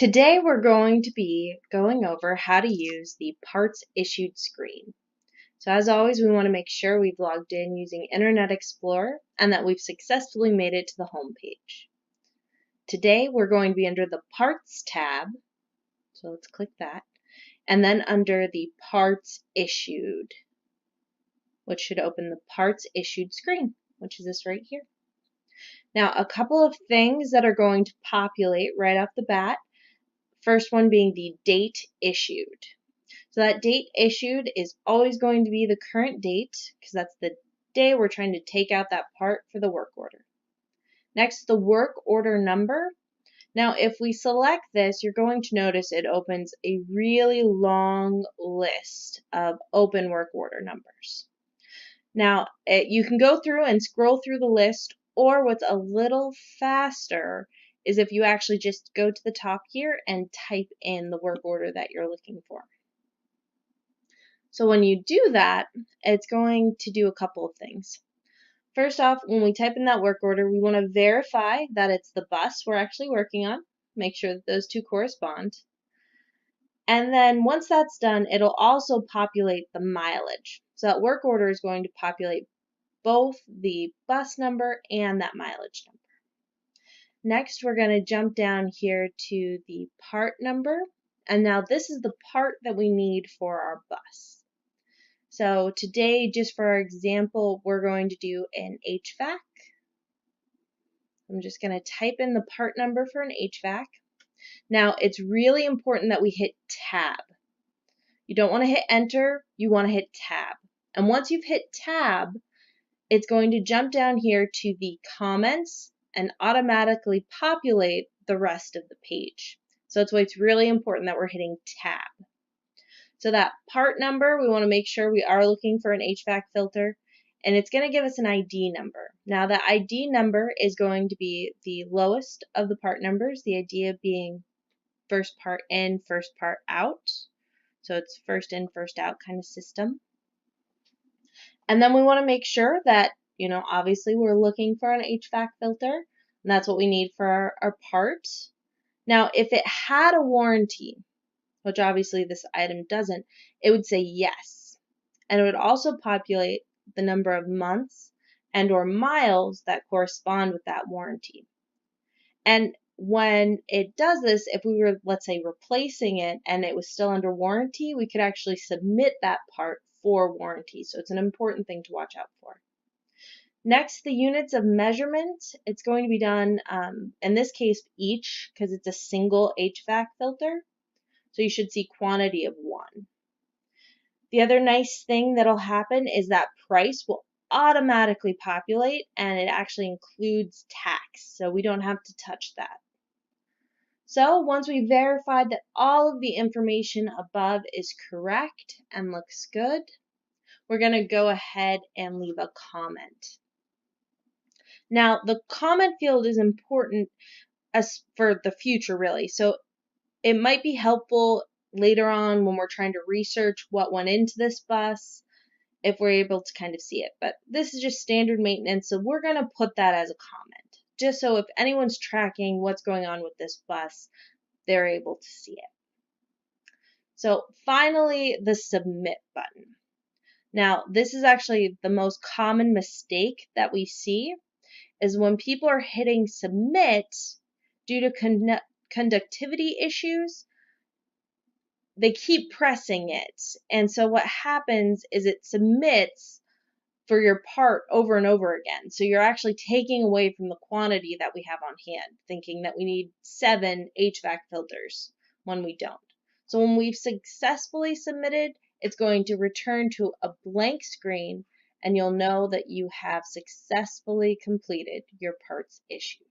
Today we're going to be going over how to use the parts issued screen. So as always, we want to make sure we've logged in using Internet Explorer and that we've successfully made it to the home page. Today we're going to be under the Parts tab, so let's click that, and then under the Parts Issued, which should open the Parts Issued screen, which is this right here. Now, a couple of things that are going to populate right off the bat. First one being the date issued. So that date issued is always going to be the current date because that's the day we're trying to take out that part for the work order. Next, the work order number. Now, if we select this, you're going to notice it opens a really long list of open work order numbers. Now, you can go through and scroll through the list, or what's a little faster is if you actually just go to the top here and type in the work order that you're looking for. So when you do that, it's going to do a couple of things. First off, when we type in that work order, we want to verify that it's the bus we're actually working on. Make sure that those two correspond. And then once that's done, it'll also populate the mileage. So that work order is going to populate both the bus number and that mileage number. Next, we're going to jump down here to the part number. And now this is the part that we need for our bus. So today, just for our example, we're going to do an HVAC. I'm just going to type in the part number for an HVAC. Now, it's really important that we hit tab. You don't want to hit enter, you want to hit tab. And once you've hit tab, it's going to jump down here to the comments and automatically populate the rest of the page. So that's why it's really important that we're hitting tab. So that part number, we want to make sure we are looking for an HVAC filter, and it's going to give us an ID number. Now that ID number is going to be the lowest of the part numbers, the idea being first part in, first part out. So it's first in, first out kind of system. And then we want to make sure that, obviously we're looking for an HVAC filter, and that's what we need for our part. Now, if it had a warranty, which obviously this item doesn't, it would say yes. And it would also populate the number of months and or miles that correspond with that warranty. And when it does this, if we were, let's say, replacing it and it was still under warranty, we could actually submit that part for warranty. So it's an important thing to watch out for. Next, the units of measurement. It's going to be done, in this case, each, because it's a single HVAC filter. So you should see quantity of 1. The other nice thing that'll happen is that price will automatically populate, and it actually includes tax, so we don't have to touch that. So once we verified that all of the information above is correct and looks good, we're going to go ahead and leave a comment. Now, the comment field is important as for the future, really. So it might be helpful later on when we're trying to research what went into this bus, if we're able to kind of see it. But this is just standard maintenance, so we're going to put that as a comment, just so if anyone's tracking what's going on with this bus, they're able to see it. So finally, the submit button. Now, this is actually the most common mistake that we see, is when people are hitting submit due to conductivity issues, they keep pressing it. And so what happens is it submits for your part over and over again. So you're actually taking away from the quantity that we have on hand, thinking that we need 7 HVAC filters when we don't. So when we've successfully submitted, it's going to return to a blank screen, and you'll know that you have successfully completed your parts issued.